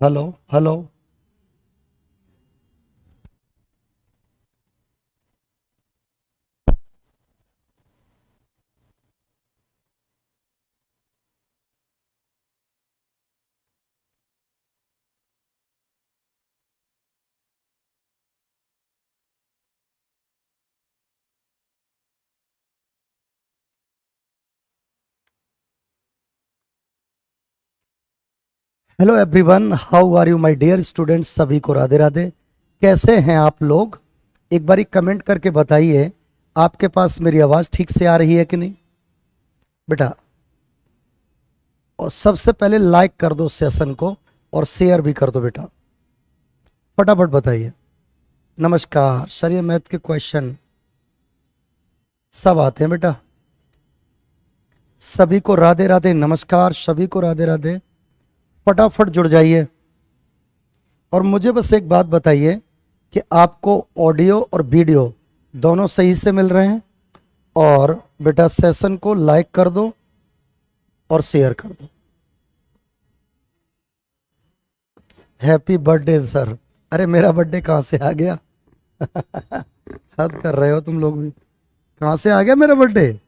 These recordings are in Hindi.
Hello hello. Hello everyone, how are you my dear students. सभी को राधे राधे। कैसे हैं आप लोग? एक बारी कमेंट करके बताइए, आपके पास मेरी आवाज़ ठीक से आ रही है कि नहीं बेटा। और सबसे पहले लाइक कर दो सेशन को और शेयर भी कर दो बेटा। फटाफट बताइए। नमस्कार सर, ये मैथ के क्वेश्चन सब आते हैं बेटा। सभी को राधे राधे। नमस्कार सभी को राधे राधे। फटाफट जुड़ जाइए और मुझे बस एक बात बताइए कि आपको ऑडियो और वीडियो दोनों सही से मिल रहे हैं। और बेटा सेशन को लाइक कर दो और शेयर कर दो। Happy birthday sir. अरे मेरा बर्थडे कहाँ से आ गया? हद कर रहे हो तुम लोग भी। कहाँ से आ गया मेरा बर्थडे?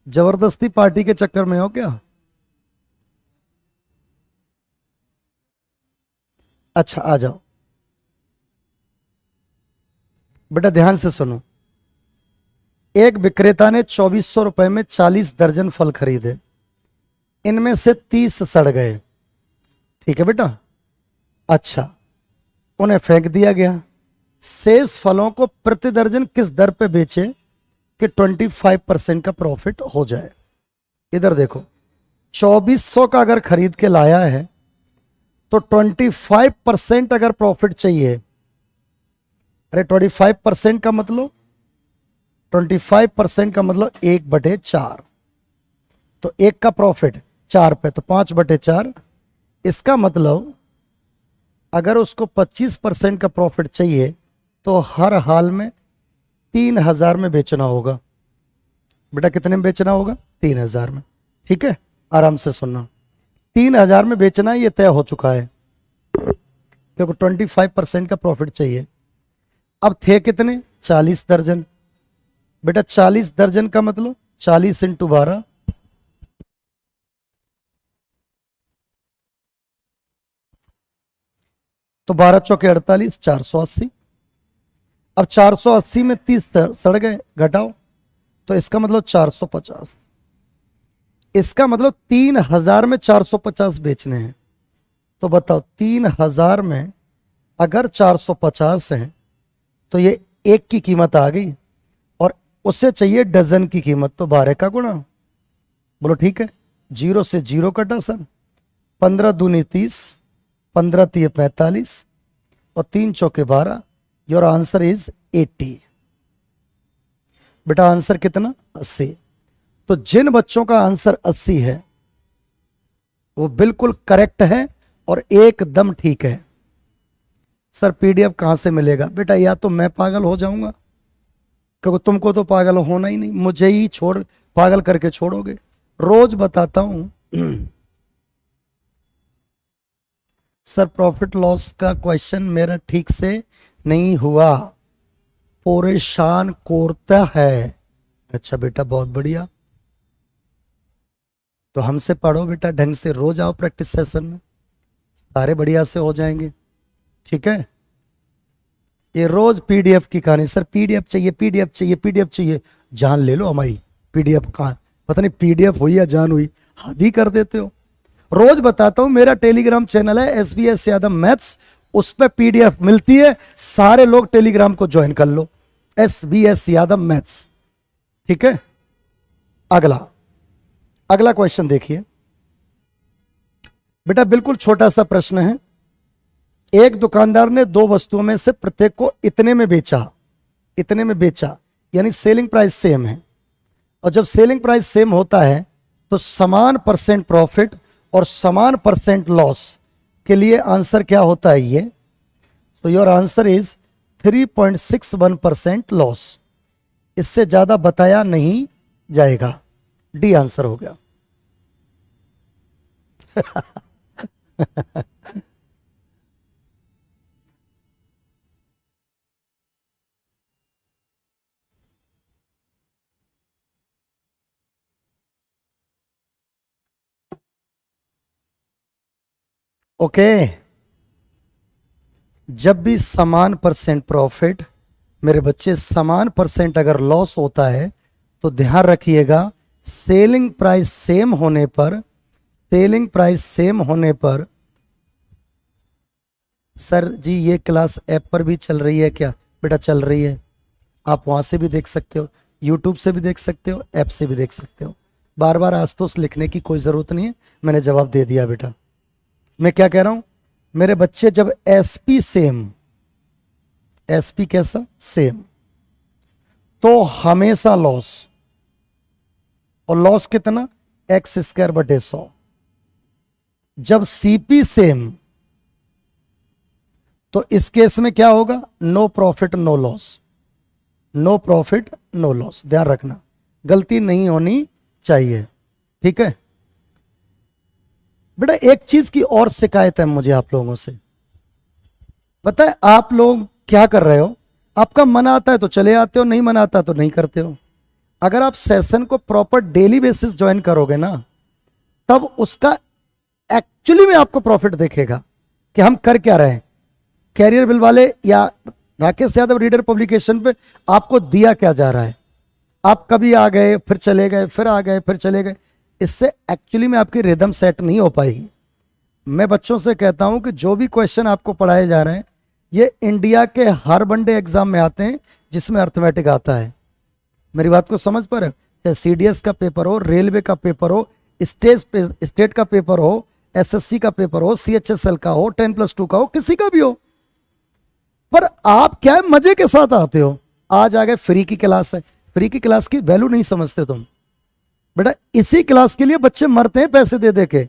जबरदस्ती पार्टी के चक्कर में हो क्या? अच्छा आ जाओ बेटा, ध्यान से सुनो। एक विक्रेता ने 2400 रुपए में 40 दर्जन फल खरीदे। इनमें से 30 सड़ गए। ठीक है बेटा। अच्छा, उन्हें फेंक दिया गया। शेष फलों को प्रति दर्जन किस दर पे बेचे कि 25% का प्रॉफिट हो जाए? इधर देखो, 2400 का अगर खरीद के लाया है तो 25% अगर प्रॉफिट चाहिए। अरे 25% का मतलब, 25% का मतलब 1/4। तो एक का प्रॉफिट 4 पे तो 5/4। इसका मतलब अगर उसको 25% का प्रॉफिट चाहिए तो हर हाल में 3000 में बेचना होगा। बेटा कितने में बेचना होगा? 3000 में। ठीक है, आराम से सुनना। 3000 में बेचना ये तय हो चुका है क्योंकि 25% का प्रॉफिट चाहिए। अब थे कितने? 40 दर्जन। बेटा 40 दर्जन का मतलब 40 × 12, तो 12 × 4 = 48, 480। अब 480 में 30 सड़ गए, घटाओ, तो इसका मतलब 450। इसका मतलब 3000 में 450 बेचने हैं। तो बताओ 3000 में अगर 450 है तो ये एक की कीमत आ गई और उससे चाहिए डजन की कीमत, तो 12 का गुणा। बोलो ठीक है। जीरो से जीरो कटा सर। 15 दूनी 30, 15 × 3 = 45 और 3 × 4 = 12। Your answer is 80। बेटा आंसर कितना? 80। तो जिन बच्चों का आंसर 80 है वो बिल्कुल करेक्ट है और एकदम ठीक है। सर पीडीएफ कहां से मिलेगा? बेटा या तो मैं पागल हो जाऊंगा, क्योंकि तुमको तो पागल होना ही नहीं, मुझे ही छोड़ पागल करके छोड़ोगे। रोज बताता हूं। सर प्रॉफिट लॉस का क्वेश्चन मेरा ठीक से नहीं हुआ, परेशान कोरता है। अच्छा बेटा बहुत बढ़िया। तो हमसे पढ़ो बेटा ढंग से, रोज आओ प्रैक्टिस सेशन में, सारे बढ़िया से हो जाएंगे। ठीक है। ये रोज पीडीएफ की कहानी, सर पीडीएफ चाहिए, पीडीएफ चाहिए, पीडीएफ चाहिए। जान ले लो हमारी। पीडीएफ कहाँ, पता नहीं पीडीएफ हुई या जान हुई, हद ही कर देते हो। रोज बताता हूं, मेरा टेलीग्राम चैनल है SBS यादव मैथ्स, उस पर पीडीएफ मिलती है। सारे लोग टेलीग्राम को ज्वाइन कर लो, SBS यादव मैथ्स। ठीक है। अगला अगला क्वेश्चन देखिए बेटा, बिल्कुल छोटा सा प्रश्न है। एक दुकानदार ने दो वस्तुओं में से प्रत्येक को इतने में बेचा, इतने में बेचा, यानी सेलिंग प्राइस सेम है। और जब सेलिंग प्राइस सेम होता है तो समान परसेंट प्रॉफिट और समान परसेंट लॉस के लिए आंसर क्या होता है ये? So your answer is 3.61% loss. इससे ज्यादा बताया नहीं जाएगा। डी आंसर हो गया। ओके। जब भी समान परसेंट प्रॉफिट, मेरे बच्चे समान परसेंट अगर लॉस होता है तो ध्यान रखिएगा, सेलिंग प्राइस सेम होने पर, सेलिंग प्राइस सेम होने पर, सर जी ये क्लास ऐप पर भी चल रही है क्या? बेटा चल रही है, आप वहां से भी देख सकते हो, यूट्यूब से भी देख सकते हो, ऐप से भी देख सकते हो। बार बार आशुतोष लिखने की कोई जरूरत नहीं है, मैंने जवाब दे दिया बेटा। मैं क्या कह रहा हूं, मेरे बच्चे जब एसपी सेम, एसपी कैसा सेम, तो हमेशा लॉस, और लॉस कितना, एक्स स्क्वायर बटे 100। जब सीपी सेम, तो इस केस में क्या होगा, no profit no loss, no profit no loss. ध्यान रखना, गलती नहीं होनी चाहिए, ठीक है बेटा। एक चीज की और शिकायत है मुझे आप लोगों से, पता है आप लोग क्या कर रहे हो, आपका मन आता है तो चले आते हो, नहीं मन आता तो नहीं करते हो। अगर आप सेशन को प्रॉपर डेली बेसिस ज्वाइन करोगे ना, तब उसका एक्चुअली में आपको प्रॉफिट देखेगा कि हम कर क्या रहे हैं। कैरियर बिल वाले या राकेश यादव रीडर पब्लिकेशन पे आपको दिया क्या जा रहा है, आप कभी आ गए फिर चले गए, फिर आ गए फिर चले गए, इससे एक्चुअली में आपकी रिदम सेट नहीं हो पाएगी। मैं बच्चों से कहता हूं कि जो भी क्वेश्चन आपको पढ़ाए जा रहे हैं, ये इंडिया के हर वनडे एग्जाम में आते हैं जिसमें अर्थमेटिक आता है। मेरी बात को समझ पा रहे हो? चाहे सीडीएस का पेपर हो, रेलवे का पेपर हो, स्टेट का पेपर हो, एसएससी का पेपर हो, सीएचएसएल का हो, 10+2 का हो, किसी का भी हो, पर आप क्या है मजे के साथ आते हो। आज आ गए, फ्री की क्लास है, फ्री की क्लास की वैल्यू नहीं समझते तुम बेटा। इसी क्लास के लिए बच्चे मरते हैं पैसे दे दे के,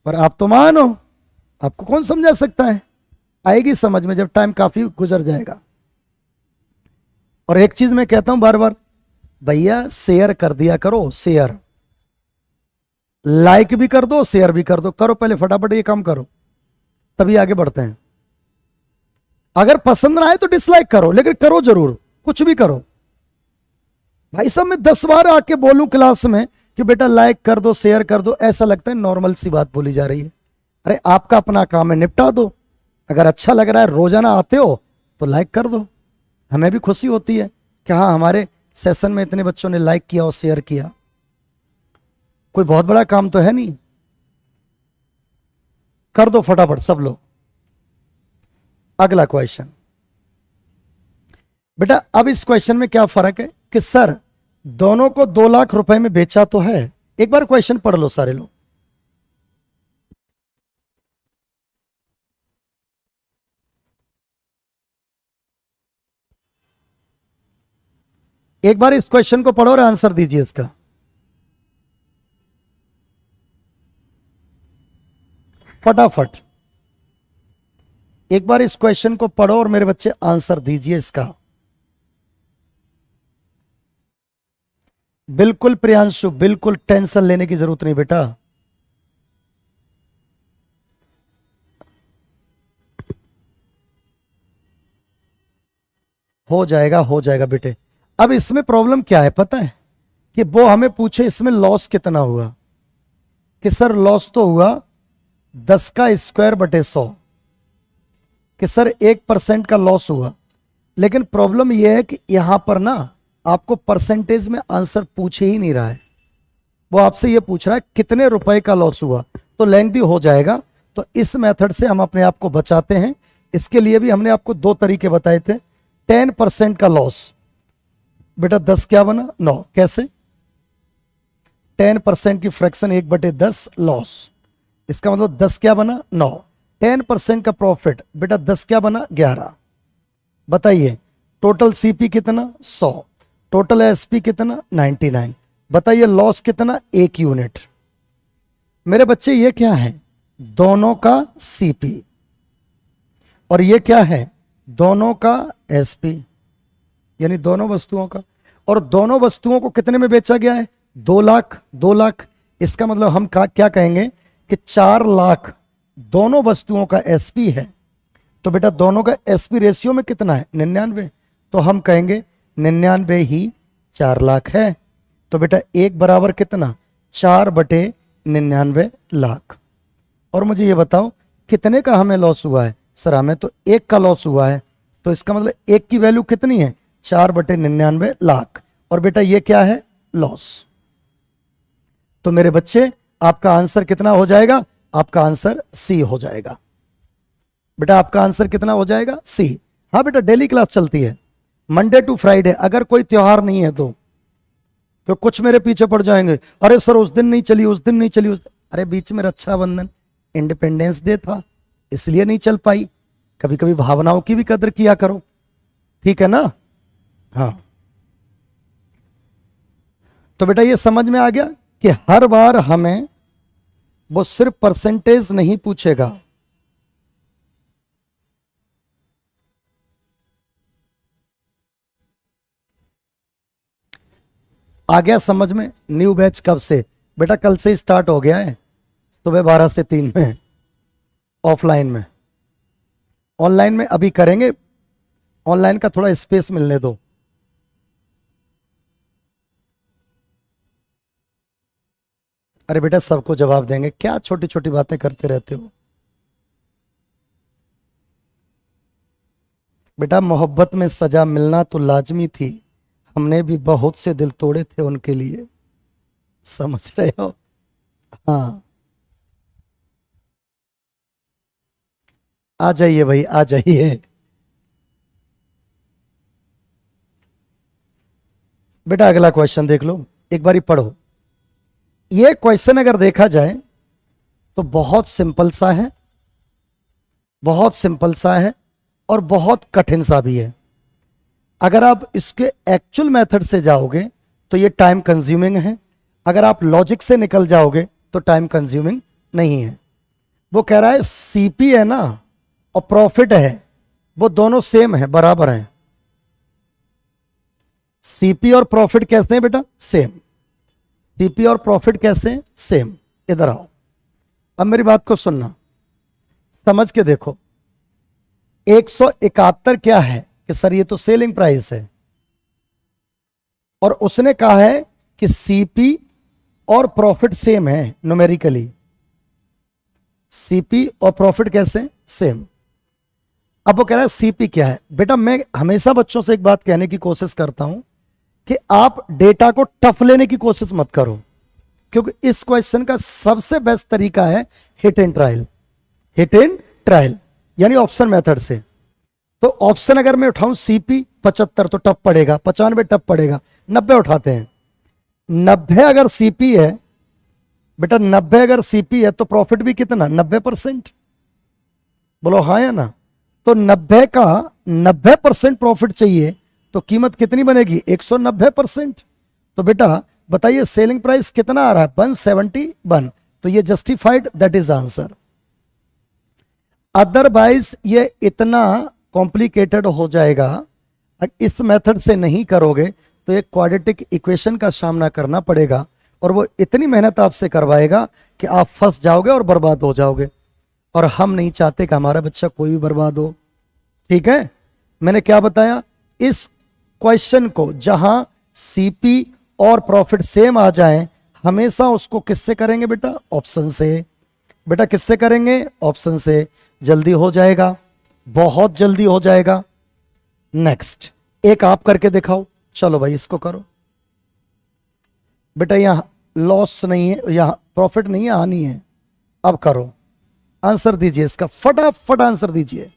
पर आप तो मान हो, आपको कौन समझा सकता है, आएगी समझ में जब टाइम काफी गुजर जाएगा। और एक चीज मैं कहता हूं बार बार, भैया शेयर कर दिया करो, शेयर, लाइक भी कर दो, शेयर भी कर दो, करो पहले फटाफट ये काम करो, तभी आगे बढ़ते हैं। अगर पसंद ना आए तो डिसलाइक करो, लेकिन करो जरूर, कुछ भी करो। भाई साहब मैं 10 बार आके बोलूं क्लास में कि बेटा लाइक कर दो, शेयर कर दो, ऐसा लगता है नॉर्मल सी बात बोली जा रही है। अरे आपका अपना काम है, निपटा दो। अगर अच्छा लग रहा है, रोजाना आते हो तो लाइक कर दो, हमें भी खुशी होती है कि हाँ हमारे सेशन में इतने बच्चों ने लाइक किया और शेयर किया। कोई बहुत बड़ा काम तो है नहीं, कर दो फटाफट सब लोग। अगला क्वेश्चन बेटा, अब इस क्वेश्चन में क्या फर्क है कि सर दोनों को 2 लाख रुपए में बेचा तो है। एक बार क्वेश्चन पढ़ लो सारे लोग। एक बार इस क्वेश्चन को पढ़ो और आंसर दीजिए इसका। फटाफट एक बार इस क्वेश्चन को पढ़ो और मेरे बच्चे आंसर दीजिए इसका। बिल्कुल प्रियांशु, बिल्कुल टेंशन लेने की जरूरत नहीं बेटा। हो जाएगा बेटे। अब इसमें प्रॉब्लम क्या है पता है, कि वो हमें पूछे इसमें लॉस कितना हुआ, कि सर लॉस तो हुआ 10 का स्क्वायर बटे 100, कि सर 1% का लॉस हुआ। लेकिन प्रॉब्लम यह है कि यहां पर ना आपको परसेंटेज में आंसर पूछे ही नहीं रहा है, वो आपसे यह पूछ रहा है कितने रुपए का लॉस हुआ, तो लेंथी हो जाएगा। तो इस मेथड से हम अपने आप को बचाते हैं। इसके लिए भी हमने आपको 2 तरीके बताए थे। 10% का लॉस, बेटा 10 क्या बना 9, कैसे 10% की फ्रैक्शन 1/10 लॉस, इसका मतलब 10 क्या बना 9। 10% का प्रॉफिट, बेटा 10 क्या बना 11। बताइए टोटल सीपी कितना 100, टोटल एसपी कितना 99। बताइए लॉस कितना 1 यूनिट। मेरे बच्चे ये क्या है, दोनों का सीपी, और ये क्या है दोनों का एसपी, यानी दोनों वस्तुओं का। और दोनों वस्तुओं को कितने में बेचा गया है 2 लाख 2 लाख। इसका मतलब हम क्या कहेंगे कि 4 लाख दोनों वस्तुओं का एसपी है। तो बेटा दोनों का एसपी रेशियो में कितना है 99, तो हम कहेंगे 99 ही 4 लाख है। तो बेटा 1 बराबर कितना 4/99 लाख। और मुझे ये बताओ कितने का हमें लॉस हुआ है? सर हमें तो 1 का लॉस हुआ है, तो इसका मतलब 1 की वैल्यू कितनी है? 4/99 लाख। और बेटा ये क्या है? लॉस। तो मेरे बच्चे आपका आंसर कितना हो जाएगा? आपका आंसर सी हो जाएगा। बेटा आपका आंसर कितना हो जाएगा? सी। हाँ बेटा डेली क्लास चलती है मंडे टू फ्राइडे, अगर कोई त्योहार नहीं है तो कुछ मेरे पीछे पड़ जाएंगे, अरे सर उस दिन नहीं चली, उस दिन नहीं चली, अरे बीच में रक्षाबंधन, इंडिपेंडेंस डे था, इसलिए नहीं चल पाई। कभी कभी भावनाओं की भी कदर किया करो, ठीक है ना? हाँ, तो बेटा ये समझ में आ गया कि हर बार हमें वो सिर्फ परसेंटेज नहीं पूछेगा, आ गया समझ में? न्यू बैच कब से? बेटा कल से ही स्टार्ट हो गया है, सुबह 12 से 3 में, ऑफलाइन में। ऑनलाइन में अभी करेंगे, ऑनलाइन का थोड़ा स्पेस मिलने दो। अरे बेटा सबको जवाब देंगे, क्या छोटी छोटी बातें करते रहते हो? बेटा मोहब्बत में सजा मिलना तो लाजमी थी, हमने भी बहुत से दिल तोड़े थे उनके लिए, समझ रहे हो? हाँ, आ जाइए भाई, आ जाइए। बेटा अगला क्वेश्चन देख लो, एक बारी पढ़ो। ये क्वेश्चन अगर देखा जाए तो बहुत सिंपल सा है, बहुत सिंपल सा है और बहुत कठिन सा भी है। अगर आप इसके एक्चुअल मेथड से जाओगे तो ये टाइम कंज्यूमिंग है, अगर आप लॉजिक से निकल जाओगे तो टाइम कंज्यूमिंग नहीं है। वो कह रहा है सीपी है ना और प्रॉफिट है, वो दोनों सेम है, बराबर है। सीपी और प्रॉफिट कैसे हैं बेटा? सेम। सीपी और प्रॉफिट कैसे हैं? सेम। इधर आओ, अब मेरी बात को सुनना, समझ के देखो। 171 क्या है कि सर ये तो सेलिंग प्राइस है, और उसने कहा है कि सीपी और प्रॉफिट सेम है न्यूमेरिकली। सीपी और प्रॉफिट कैसे? सेम। अब वो कह रहा है सीपी क्या है? बेटा मैं हमेशा बच्चों से एक बात कहने की कोशिश करता हूं कि आप डेटा को टफ लेने की कोशिश मत करो, क्योंकि इस क्वेश्चन का सबसे बेस्ट तरीका है hit and trial. Hit and trial यानी ऑप्शन मेथड से। तो ऑप्शन अगर मैं उठाऊं सीपी 75 तो टफ पड़ेगा, 95 टफ पड़ेगा, 90 उठाते हैं। 90 अगर सीपी है बेटा, 90 अगर सीपी है तो प्रॉफिट भी कितना? 90%। बोलो हाँ या ना? तो 90 का 90% प्रॉफिट चाहिए तो कीमत कितनी बनेगी? 190%। तो बेटा बताइए सेलिंग प्राइस कितना आ रहा है? 171। तो ये justified, that is answer. Otherwise ये इतना कॉम्प्लिकेटेड हो जाएगा, इस मेथड से नहीं करोगे तो एक क्वाड्रेटिक इक्वेशन का सामना करना पड़ेगा, और वो इतनी मेहनत आपसे करवाएगा कि आप फंस जाओगे और बर्बाद हो जाओगे, और हम नहीं चाहते कि हमारा बच्चा कोई भी बर्बाद हो। ठीक है, मैंने क्या बताया? इस क्वेश्चन को जहां सीपी और प्रॉफिट सेम आ जाए, हमेशा उसको किससे करेंगे बेटा? ऑप्शन से। बेटा किससे करेंगे? ऑप्शन से। जल्दी हो जाएगा, बहुत जल्दी हो जाएगा। नेक्स्ट एक आप करके दिखाओ। चलो भाई इसको करो। बेटा यहां लॉस नहीं है, यहां प्रॉफिट नहीं है, हानि है। अब करो, आंसर दीजिए इसका, फटाफट आंसर दीजिए।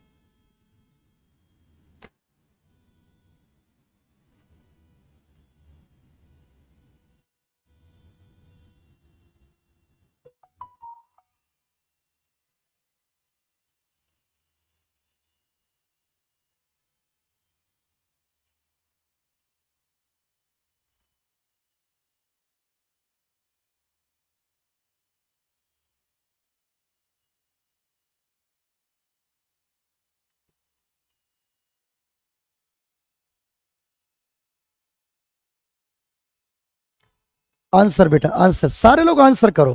आंसर बेटा आंसर, सारे लोग आंसर करो।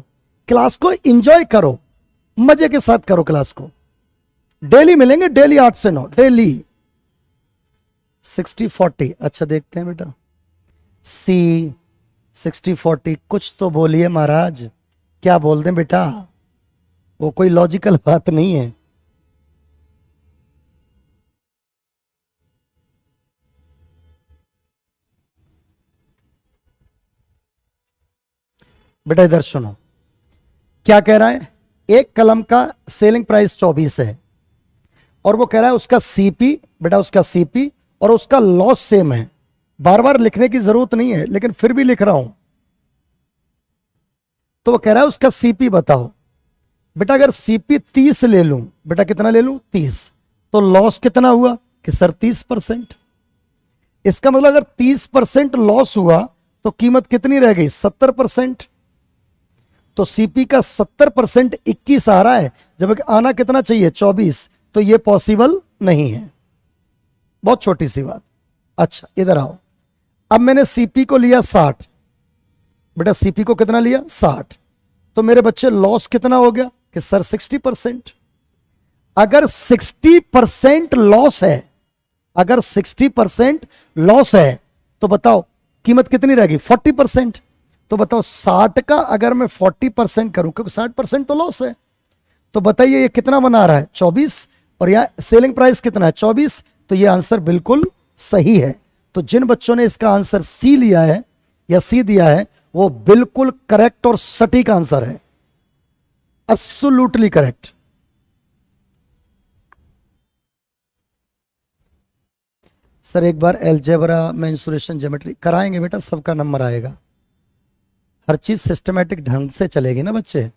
क्लास को एंजॉय करो, मजे के साथ करो क्लास को। डेली मिलेंगे, डेली 8 से 9 डेली। 60-40, अच्छा देखते हैं बेटा। सी 60-40, कुछ तो बोलिए महाराज, क्या बोल दें बेटा? वो कोई लॉजिकल बात नहीं है। बेटा इधर सुनो, क्या कह रहा है, एक कलम का सेलिंग प्राइस 24 है और वो कह रहा है उसका सीपी, बेटा उसका सीपी और उसका लॉस सेम है। बार बार लिखने की जरूरत नहीं है लेकिन फिर भी लिख रहा हूं। तो वो कह रहा है उसका सीपी बताओ। बेटा अगर सीपी 30 ले लूं, बेटा कितना ले लूं 30, तो लॉस कितना हुआ कि सर 30%। इसका मतलब अगर 30% लॉस हुआ तो कीमत कितनी रह गई 70%। तो सीपी का 70% 21 आ रहा है, जबकि आना कितना चाहिए 24, तो ये पॉसिबल नहीं है। बहुत छोटी सी बात। अच्छा इधर आओ, अब मैंने सीपी को लिया 60, बेटा सीपी को कितना लिया 60, तो मेरे बच्चे लॉस कितना हो गया कि सर 60%। अगर 60% लॉस है, अगर 60% लॉस है तो बताओ कीमत कितनी रहेगी 40%। तो बताओ 60 का अगर मैं 40% करूं, क्योंकि 60% तो लॉस है, तो बताइए ये कितना बना रहा है 24, और यहां सेलिंग प्राइस कितना है 24, तो ये आंसर बिल्कुल सही है। तो जिन बच्चों ने इसका आंसर सी लिया है या सी दिया है वो बिल्कुल करेक्ट और सटीक आंसर है, एब्सोल्युटली करेक्ट। सर एक बार एलजेब्रा मेंसुरेशन ज्योमेट्री कराएंगे बेटा, सबका नंबर आएगा। हर चीज सिस्टमेटिक ढंग से चलेगी ना बच्चे।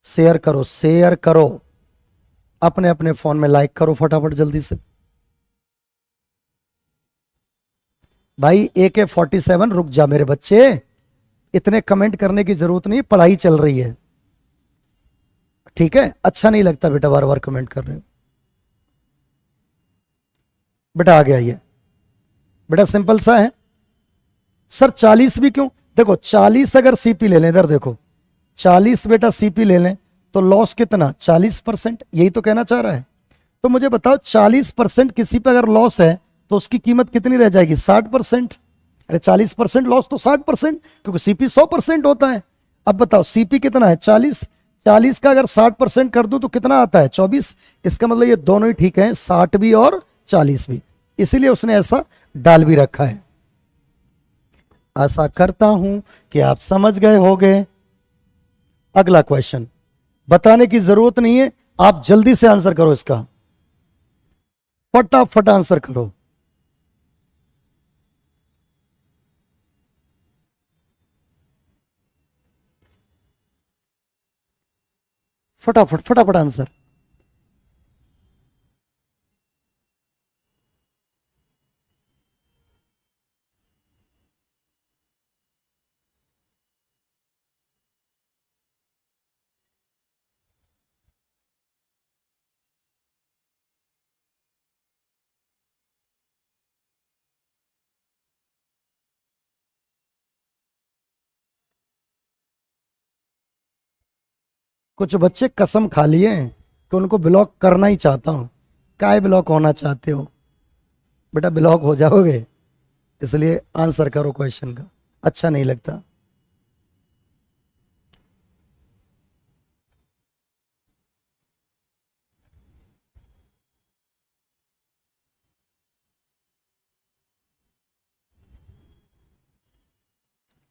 शेयर करो, शेयर करो, अपने अपने फोन में लाइक करो फटाफट जल्दी से। भाई AK-47 रुक जा मेरे बच्चे, इतने कमेंट करने की जरूरत नहीं, पढ़ाई चल रही है, ठीक है। अच्छा नहीं लगता बेटा बार बार कमेंट कर रहे हो। बेटा आ गया ये, बेटा सिंपल सा है। सर 40 भी क्यों, देखो 40 अगर सीपी ले लें, इधर देखो 40 बेटा सीपी ले लें तो लॉस कितना 40%, यही तो कहना चाह रहा है। तो मुझे बताओ 40% किसी पे अगर लॉस है तो उसकी कीमत कितनी रह जाएगी 60%। अरे 40% लॉस तो 60%, क्योंकि सीपी 100% होता है। अब बताओ सीपी कितना है 40, 40 का अगर 60% कर दूं तो कितना आता है 24। इसका मतलब ये दोनों ही ठीक है, 60 भी और 40 भी, इसीलिए उसने ऐसा डाल भी रखा है। आशा करता हूं कि आप समझ गए होंगे। अगला क्वेश्चन, बताने की जरूरत नहीं है, आप जल्दी से आंसर करो इसका, फटाफट आंसर करो। फटाफट फटाफट आंसर। कुछ बच्चे कसम खा लिए हैं कि उनको ब्लॉक करना ही चाहता हूं। काय ब्लॉक होना चाहते हो बेटा, ब्लॉक हो जाओगे, इसलिए आंसर करो क्वेश्चन का, अच्छा नहीं लगता।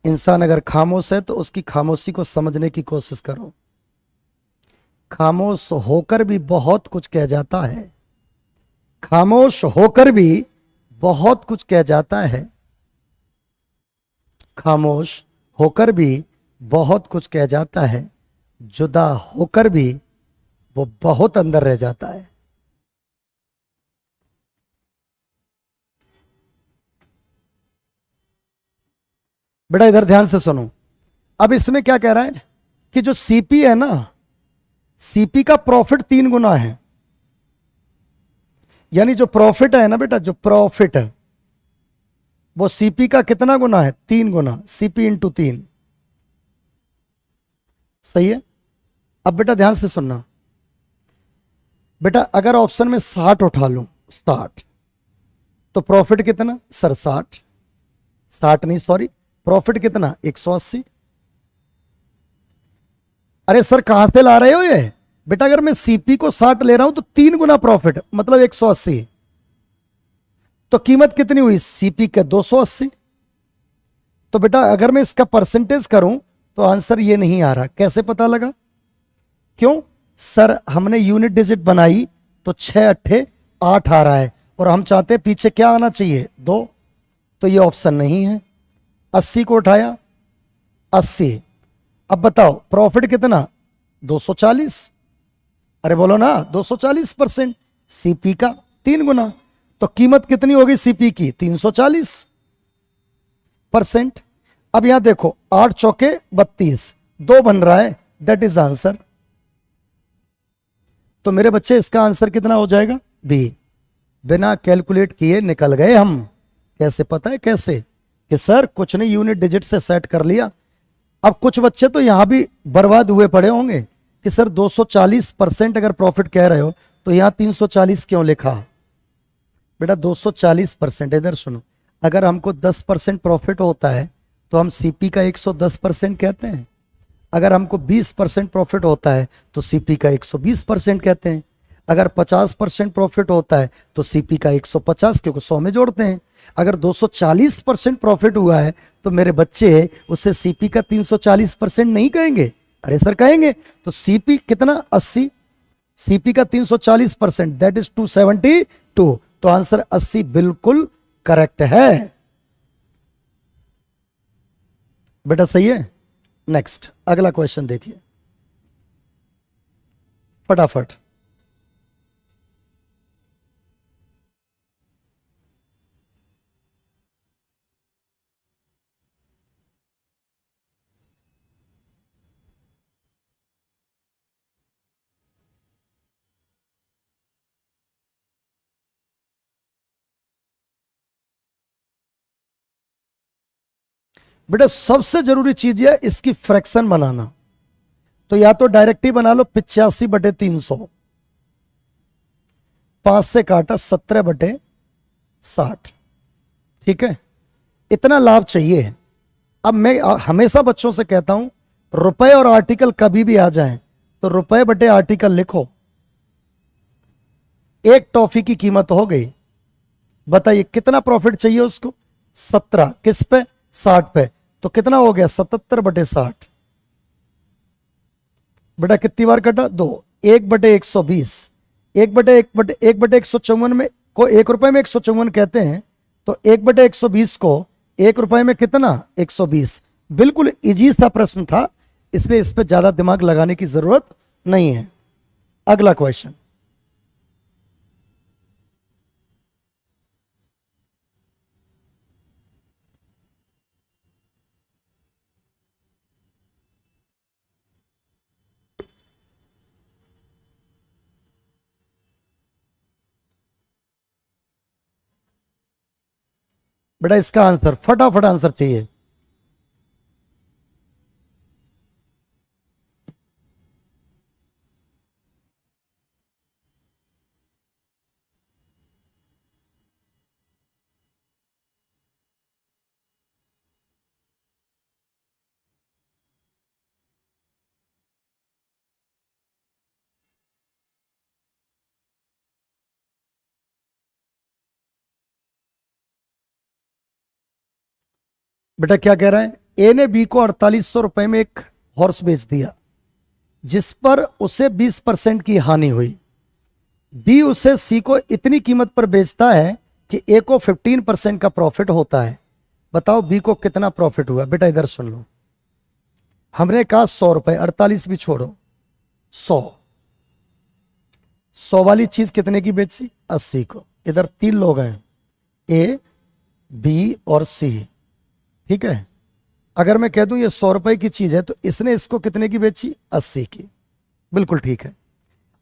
इंसान अगर खामोश है तो उसकी खामोशी को समझने की कोशिश करो। खामोश होकर भी बहुत कुछ कह जाता है, खामोश होकर भी बहुत कुछ कह जाता है, खामोश होकर भी बहुत कुछ कह जाता है, जुदा होकर भी वो बहुत अंदर रह जाता है। बेटा इधर ध्यान से सुनो, अब इसमें क्या कह रहा है कि जो सीपी है ना, सीपी का प्रॉफिट 3 गुना है। यानी जो प्रॉफिट है ना बेटा, जो प्रॉफिट है वो सीपी का कितना गुना है 3 गुना, सीपी इंटू 3, सही है। अब बेटा ध्यान से सुनना, बेटा अगर ऑप्शन में 60 उठा लूं 60, तो प्रॉफिट कितना सर 60, 60 नहीं सॉरी, प्रॉफिट कितना 180। अरे सर कहां से ला रहे हो ये? बेटा अगर मैं सीपी को 60 ले रहा हूं तो 3 गुना प्रॉफिट मतलब 180। तो कीमत कितनी हुई सीपी के? 280। तो बेटा अगर मैं इसका परसेंटेज करूं तो आंसर ये नहीं आ रहा। कैसे पता लगा? क्यों सर? हमने यूनिट डिजिट बनाई तो 6 अट्ठे 8 आ रहा है और हम चाहते हैं पीछे क्या आना चाहिए? 2। तो ये ऑप्शन नहीं है। 80 को उठाया 80। अब बताओ प्रॉफिट कितना? 240। अरे बोलो ना 240%। सीपी का 3 गुना। तो कीमत कितनी होगी सीपी की? 340%। अब यहां देखो 8 चौके 32, 2 बन रहा है, दैट इज आंसर। तो मेरे बच्चे इसका आंसर कितना हो जाएगा? बी। बिना कैलकुलेट किए निकल गए हम। कैसे पता है कैसे? कि सर कुछ नहीं यूनिट डिजिट से सेट कर लिया। अब कुछ बच्चे तो यहां भी बर्बाद हुए पड़े होंगे कि सर 240% अगर प्रॉफिट कह रहे हो तो यहां 340 क्यों लिखा? बेटा 240%, इधर सुनो, अगर हमको 10% प्रॉफिट होता है तो हम सीपी का 110% कहते हैं। अगर हमको 20% प्रॉफिट होता है तो सीपी का 120% कहते हैं। अगर 50% प्रॉफिट होता है तो सीपी का 150, क्योंकि 100 में जोड़ते हैं। अगर 240% प्रॉफिट हुआ है तो मेरे बच्चे उससे सीपी का 340% नहीं कहेंगे? अरे सर कहेंगे। तो सीपी कितना? 80। सीपी का 340% दैट इज 272। तो आंसर 80 बिल्कुल करेक्ट है। बेटा सही है। नेक्स्ट अगला क्वेश्चन देखिए फटाफट। बेटा सबसे जरूरी चीज है इसकी फ्रैक्शन बनाना। तो या तो डायरेक्ट ही बना लो 85/300, 5 से काटा 17/60। ठीक है, इतना लाभ चाहिए। अब मैं हमेशा बच्चों से कहता हूं रुपए और आर्टिकल कभी भी आ जाएं तो रुपए बटे आर्टिकल लिखो। एक टॉफी की कीमत हो गई, बताइए कितना प्रॉफिट चाहिए उसको? 17 किस पे? 60 पे। तो कितना हो गया? 77/60। बेटा कितनी बार कटा? 2। 1/120। 1/154 में को 1 रुपए में 154 कहते हैं। तो 1/120 को 1 रुपए में कितना? 120। बिल्कुल इजी सा प्रश्न था, इसलिए इस पर ज्यादा दिमाग लगाने की जरूरत नहीं है। अगला क्वेश्चन। बेटा इसका आंसर फटाफट आंसर चाहिए। बेटा क्या कह रहा है? ए ने बी को 4800 रुपए में एक हॉर्स बेच दिया जिस पर उसे 20% की हानि हुई। बी उसे सी को इतनी कीमत पर बेचता है कि ए को 15% का प्रॉफिट होता है। बताओ बी को कितना प्रॉफिट हुआ? बेटा इधर सुन लो, हमने कहा 100 रुपए, 48 भी छोड़ो, 100। 100 वाली चीज कितने की बेची? 80 को। इधर 3 लोग हैं, ए बी और सी। ठीक है, अगर मैं कह दूं ये 100 रुपए की चीज है तो इसने इसको कितने की बेची? 80 की। बिल्कुल ठीक है।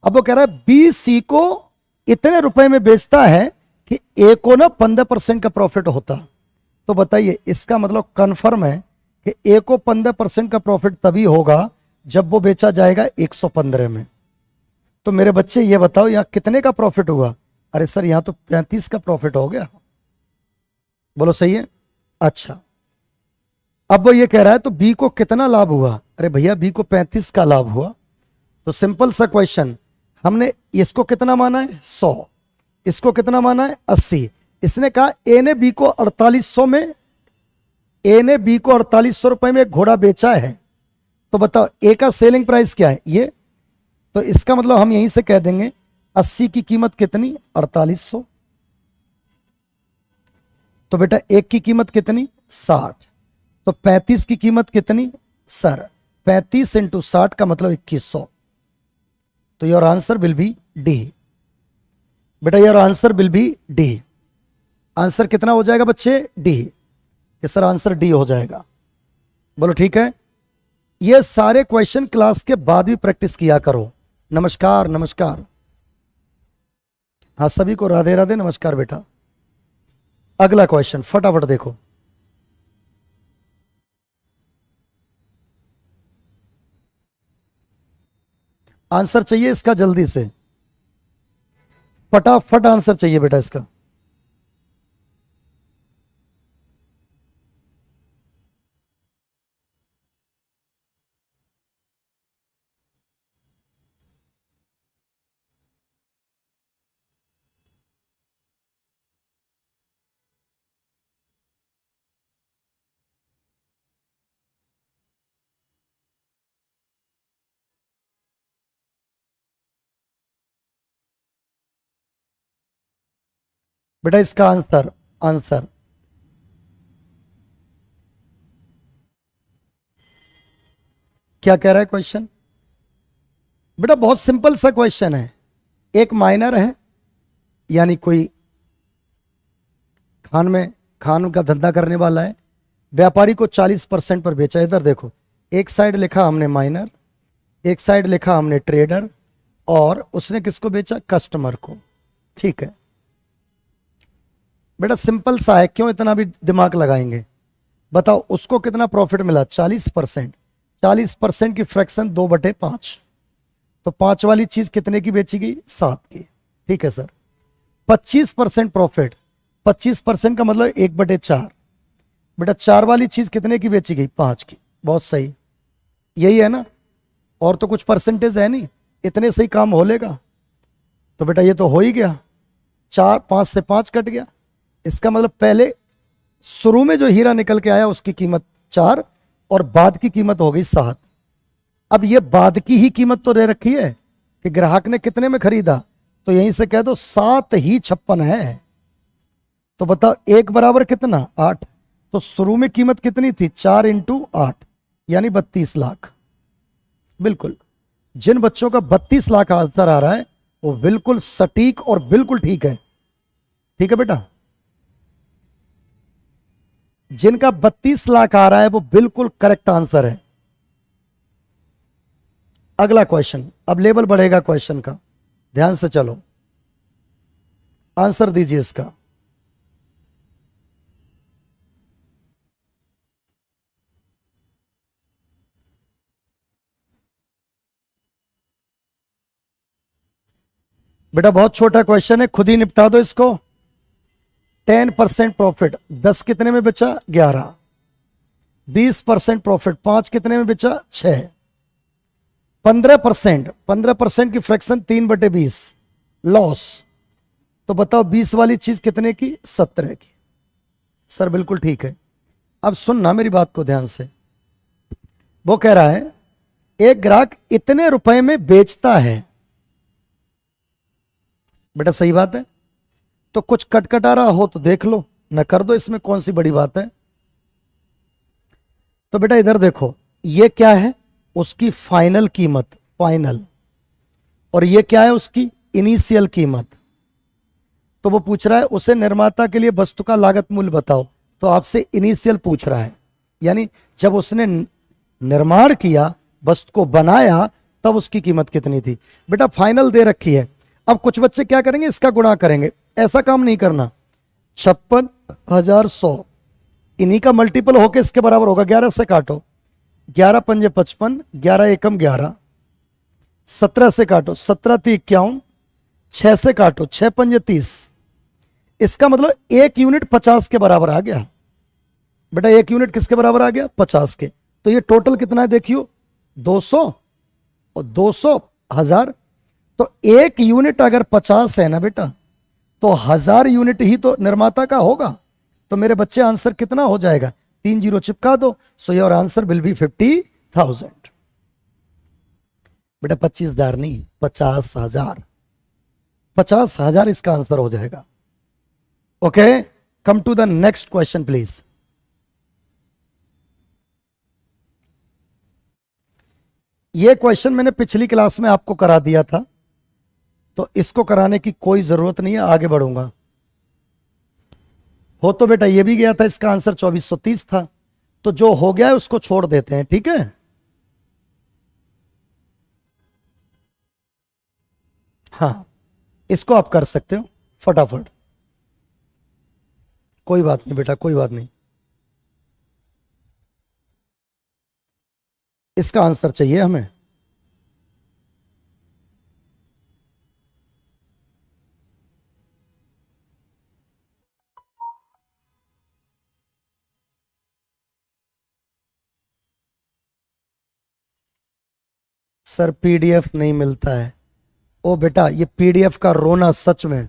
अब वो कह रहा है बी सी को इतने रुपए में बेचता है कि ए को ना 15% का प्रॉफिट होता। तो बताइए इसका मतलब कंफर्म है कि ए को 15% का प्रॉफिट तभी होगा जब वो बेचा जाएगा 115 में। तो मेरे बच्चे ये बताओ यहां कितने का प्रॉफिट हुआ? अरे सर यहां तो 35 का प्रॉफिट हो गया। बोलो सही है। अच्छा अब वो ये कह रहा है तो बी को कितना लाभ हुआ, अरे भैया बी को 35 का लाभ हुआ। तो सिंपल सा क्वेश्चन, हमने इसको कितना माना है 100, इसको कितना माना है 80। इसने कहा ए ने बी को 4800 में, ए ने बी को 4800 रुपए में एक घोड़ा बेचा है, तो बताओ ए का सेलिंग प्राइस क्या है ये। तो इसका मतलब हम यहीं से कह देंगे 80 की कीमत कितनी 4800, तो बेटा एक की कीमत कितनी 60, तो 35 की कीमत कितनी सर 35 इंटू 60 का मतलब 2100। तो your answer will be D. बेटा your answer will be D. Answer कितना हो जाएगा बच्चे डी, कि सर आंसर डी हो जाएगा। बोलो ठीक है। ये सारे क्वेश्चन क्लास के बाद भी प्रैक्टिस किया करो। नमस्कार नमस्कार, हाँ सभी को राधे राधे नमस्कार बेटा। अगला क्वेश्चन फटाफट देखो, आंसर चाहिए इसका जल्दी से, फटाफट आंसर चाहिए बेटा इसका। बेटा इसका आंसर, आंसर क्या कह रहा है क्वेश्चन। बेटा बहुत सिंपल सा क्वेश्चन है। एक माइनर है, यानी कोई खान का धंधा करने वाला है, व्यापारी को 40% पर बेचा। इधर देखो, एक साइड लिखा हमने माइनर, एक साइड लिखा हमने ट्रेडर, और उसने किसको बेचा कस्टमर को। ठीक है बेटा सिंपल सा है, क्यों इतना भी दिमाग लगाएंगे। बताओ उसको कितना प्रॉफिट मिला 40%, 40% की फ्रैक्शन 2/5, तो 5 वाली चीज कितने की बेची गई 7 की। ठीक है सर। 25% प्रॉफिट, 25% का मतलब 1/4। बेटा 4 वाली चीज कितने की बेची गई 5 की। बहुत सही, यही है ना, और तो कुछ परसेंटेज है नहीं, इतने सही काम हो लेगा। तो बेटा ये तो हो ही गया, 4 5 से 5 कट गया। इसका मतलब पहले शुरू में जो हीरा निकल के आया उसकी कीमत 4 और बाद की कीमत हो गई 7। अब ये बाद की ही कीमत तो दे रखी है कि ग्राहक ने कितने में खरीदा, तो यहीं से कह दो 7 ही 56 है। तो बताओ 1 बराबर कितना 8, तो शुरू में कीमत कितनी थी 4 इंटू 8 यानी 32 लाख। बिल्कुल, जिन बच्चों का 32 लाख आंसर आ रहा है वो बिल्कुल सटीक और बिल्कुल ठीक है। ठीक है बेटा, जिनका 32 लाख आ रहा है वो बिल्कुल करेक्ट आंसर है। अगला क्वेश्चन, अब लेवल बढ़ेगा क्वेश्चन का, ध्यान से चलो, आंसर दीजिए इसका। बेटा बहुत छोटा क्वेश्चन है, खुद ही निपटा दो इसको। 10% प्रॉफिट, 10 कितने में बेचा 11। 20% प्रॉफिट, 5 कितने में बेचा 6। 15% की फ्रैक्शन 3/20 लॉस, तो बताओ 20 वाली चीज कितने की 17 की। सर बिल्कुल ठीक है। अब सुनना मेरी बात को ध्यान से, वो कह रहा है एक ग्राहक इतने रुपए में बेचता है। बेटा सही बात है, तो कुछ कटकटा रहा हो तो देख लो, न कर दो, इसमें कौन सी बड़ी बात है। तो बेटा इधर देखो, ये क्या है उसकी फाइनल कीमत, फाइनल, और ये क्या है उसकी इनिशियल कीमत। तो वो पूछ रहा है उसे निर्माता के लिए वस्तु का लागत मूल्य बताओ, तो आपसे इनिशियल पूछ रहा है, यानी जब उसने निर्माण किया, वस्तु को बनाया, तब उसकी कीमत कितनी थी। बेटा फाइनल दे रखी है। अब कुछ बच्चे क्या करेंगे, इसका गुणा करेंगे, ऐसा काम नहीं करना। 56,100 इन्हीं का मल्टीपल होके इसके बराबर होगा। 11 से काटो, 11 पंजे 55, 11 एकम 11, 17 से काटो, 17 × 51, 6 से काटो, 6 पंजे 30। इसका मतलब 1 यूनिट 50 के बराबर आ गया। बेटा 1 यूनिट किसके बराबर आ गया? 50 के। तो ये टोटल कितना है देखियो, 200 और 200 1000। तो 1 यूनिट अगर 50 है ना बेटा, तो 1000 यूनिट ही तो निर्माता का होगा। तो मेरे बच्चे आंसर कितना हो जाएगा? 3 जीरो चिपका दो, so your answer will B 50,000। बेटा 25,000 नहीं, 50,000। 50,000 इसका आंसर हो जाएगा। Okay, come to the next question please. ये क्वेश्चन मैंने पिछली क्लास में आपको करा दिया था, तो इसको कराने की कोई जरूरत नहीं है, आगे बढ़ूंगा। हो तो बेटा ये भी गया था, इसका आंसर 2430 था। तो जो हो गया है उसको छोड़ देते हैं, ठीक है। हाँ, इसको आप कर सकते हो फटाफट, कोई बात नहीं बेटा, कोई बात नहीं। इसका आंसर चाहिए हमें। सर पीडीएफ नहीं मिलता है। ओ बेटा, ये पीडीएफ का रोना सच में।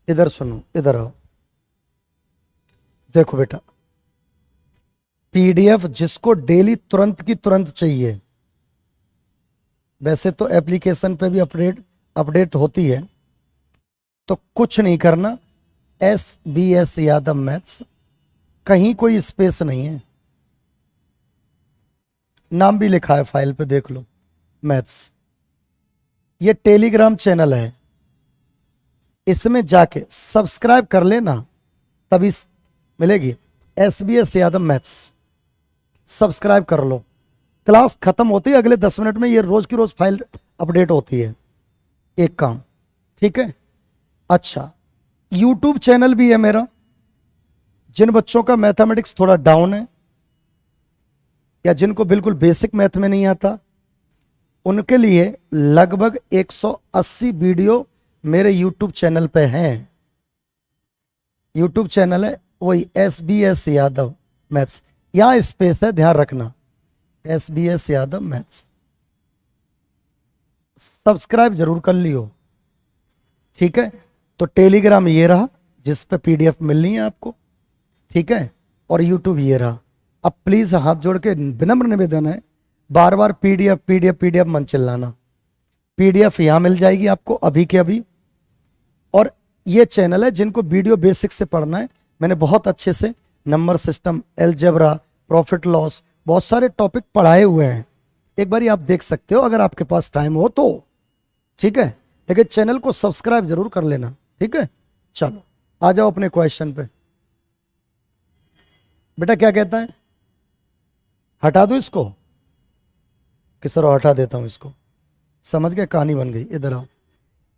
इधर सुनो, इधर आओ, देखो बेटा, पीडीएफ जिसको डेली तुरंत की तुरंत चाहिए, वैसे तो एप्लीकेशन पे भी अपडेट होती है, तो कुछ नहीं करना, SBS यादव मैथ्स, कहीं कोई स्पेस नहीं है, नाम भी लिखा है फाइल पे, देख लो, मैथ्स। ये टेलीग्राम चैनल है, इसमें जाके सब्सक्राइब कर लेना, तभी मिलेगी SBS यादव मैथ्स। सब्सक्राइब कर लो, क्लास खत्म होती है अगले 10 मिनट में ये रोज की रोज फाइल अपडेट होती है, एक काम, ठीक है। अच्छा, यूट्यूब चैनल भी है मेरा। जिन बच्चों का मैथमेटिक्स थोड़ा डाउन है, या जिनको बिल्कुल बेसिक मैथ में नहीं आता, उनके लिए लगभग 180 वीडियो मेरे यूट्यूब चैनल पे हैं। यूट्यूब चैनल है वही SBS यादव मैथ्स, यहां स्पेस है, ध्यान रखना, SBS यादव मैथ्स। सब्सक्राइब जरूर कर लियो, ठीक है। तो टेलीग्राम ये रहा जिस पे पीडीएफ मिलनी है आपको, ठीक है, और यूट्यूब ये रहा। अब प्लीज हाथ जोड़ के विनम्र निवेदन है, बार बार पीडीएफ पीडीएफ पीडीएफ मन चिल्लाना। पीडीएफ यहां मिल जाएगी आपको अभी के अभी। और ये चैनल है जिनको वीडियो बेसिक से पढ़ना है, मैंने बहुत अच्छे से number system, algebra, profit loss, बहुत सारे टॉपिक पढ़ाए हुए हैं, एक बार आप देख सकते हो अगर आपके पास टाइम हो तो, ठीक है। लेकिन चैनल को सब्सक्राइब जरूर कर लेना, ठीक है। चलो आ जाओ अपने क्वेश्चन पे। बेटा क्या कहता है, हटा दो इसको कि सर हटा देता हूं इसको, समझ गए, कहानी बन गई। इधर आओ।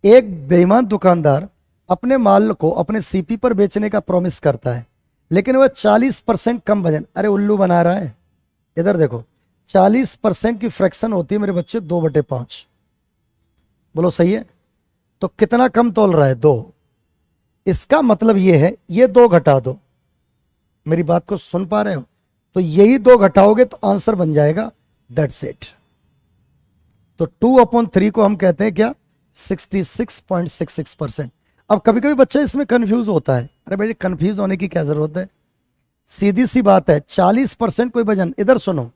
एक बेईमान दुकानदार अपने माल को अपने सीपी पर बेचने का प्रॉमिस करता है, लेकिन वह 40% कम वजन, अरे उल्लू बना रहा है, इधर देखो, 40% की फ्रैक्शन होती है मेरे बच्चे 2/5, बोलो सही है। तो कितना कम तोल रहा है? 2। इसका मतलब यह है, ये 2 घटा दो, मेरी बात को सुन पा रहे हो? तो यही 2 घटाओगे तो आंसर बन जाएगा, दैट्स इट। तो 2/3 को हम कहते हैं क्या? 66.66%। अब कभी कभी बच्चा इसमें कंफ्यूज होता है, अरे भाई कंफ्यूज होने की क्या जरूरत है, सीधी सी बात है, 40% कोई वजन, इधर सुनो,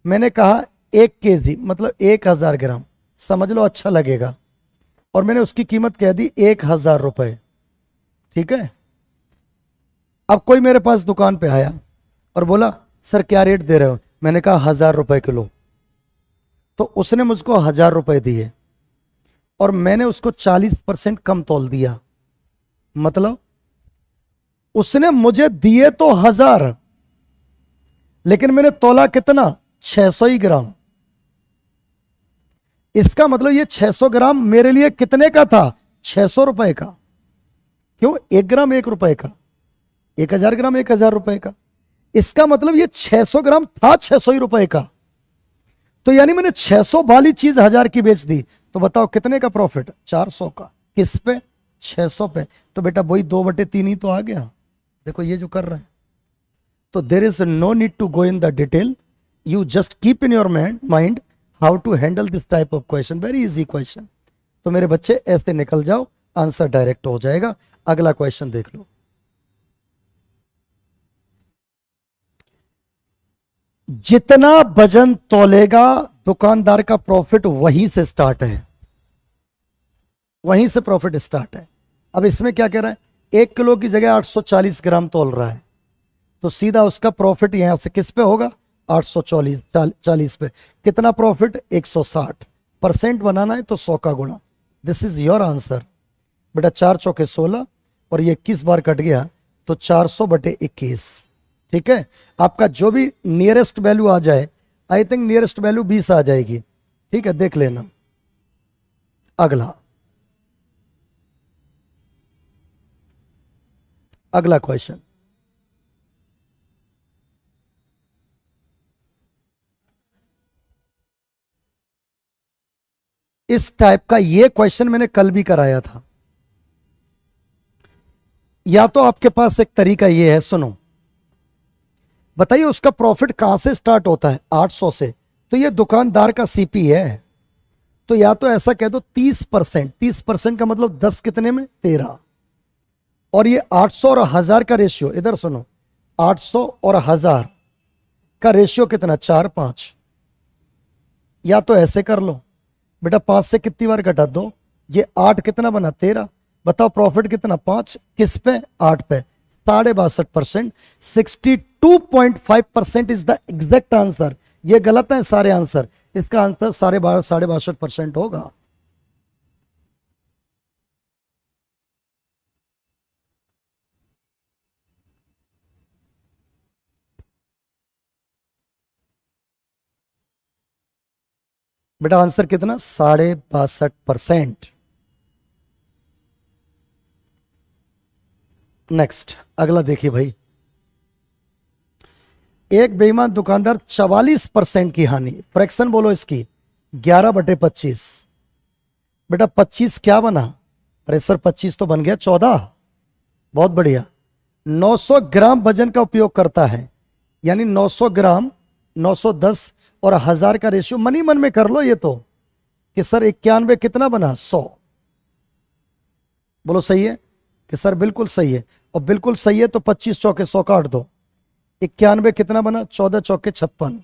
मैंने कहा 1 kg मतलब 1000 ग्राम, समझ लो अच्छा लगेगा, और मैंने उसकी कीमत कह दी 1000 रुपए, ठीक है। अब कोई मेरे पास दुकान पे आया और बोला सर क्या रेट दे रहे हो, मैंने कहा 1000 रुपए किलो, तो उसने मुझको 1000 रुपए दिए और मैंने उसको 40% कम तोल दिया, मतलब उसने मुझे दिए तो 1000, लेकिन मैंने तोला कितना? 600 ही ग्राम। इसका मतलब ये 600 ग्राम मेरे लिए कितने का था? 600 रुपए का। क्यों? 1 ग्राम 1 रुपए का, 1000 ग्राम 1000 रुपए का। इसका मतलब ये 600 ग्राम था 600 ही रुपए का। तो यानी मैंने 600 वाली चीज 1000 की बेच दी, तो बताओ कितने का प्रॉफिट? 400 का। किस पे? 600 पे। तो बेटा वही 2/3 ही तो आ गया, देखो ये जो कर रहे हैं। तो there is no need to go in the detail, you just keep in your mind how to handle this type of question, very easy question. तो मेरे बच्चे ऐसे निकल जाओ, आंसर डायरेक्ट हो जाएगा। अगला क्वेश्चन देख लो। जितना वजन तौलेगा दुकानदार का प्रॉफिट वहीं से स्टार्ट है, वहीं से प्रॉफिट स्टार्ट है। अब इसमें क्या कह रहा है, 1 किलो की जगह 840 ग्राम तौल रहा है, तो सीधा उसका प्रॉफिट यहां से किस पे होगा, 840 पे। कितना प्रॉफिट, 160। परसेंट बनाना है तो 100 का गुणा। दिस इज योर आंसर बेटा। 4 चौके 16 और ये 21 बार कट गया तो 400/21। ठीक है, आपका जो भी नियरेस्ट वैल्यू आ जाए, आई थिंक नियरेस्ट वैल्यू 20 आ जाएगी। ठीक है, देख लेना। अगला क्वेश्चन, इस टाइप का ये क्वेश्चन मैंने कल भी कराया था। या तो आपके पास एक तरीका ये है, सुनो, बताइए उसका प्रॉफिट कहां से स्टार्ट होता है, 800 से। तो ये दुकानदार का सीपी है, तो या तो ऐसा कह दो 30%। 30% का मतलब 10 कितने में, 13। और ये 800 और 1000 का रेशियो, इधर सुनो, 800 और 1000 का रेशियो कितना, 4-5। या तो ऐसे कर लो बेटा, 5 से कितनी बार घटा दो, ये 8 कितना बना, 13। बताओ प्रॉफिट कितना, 5 किस पे, 8 पे, 62.5%। 62.5% इज द एग्जैक्ट आंसर। ये गलत है सारे आंसर, इसका आंसर 62.5% होगा। बेटा आंसर कितना, 62.5%। नेक्स्ट, अगला देखिए भाई। एक बेईमान दुकानदार 44% की हानि, फ्रैक्शन बोलो इसकी, 11/25। बेटा 25 क्या बना, अरे सर 25 तो बन गया 14। बहुत बढ़िया। 900 ग्राम वजन का उपयोग करता है, यानी 900 ग्राम, 910 और 1000 का रेशियो मनी मन में कर लो ये तो, कि सर 91 कितना बना, 100। बोलो सही है कि सर बिल्कुल सही है, और बिल्कुल सही है तो 25 चौके 100 काट दो। 91 कितना बना, 14 चौके 56।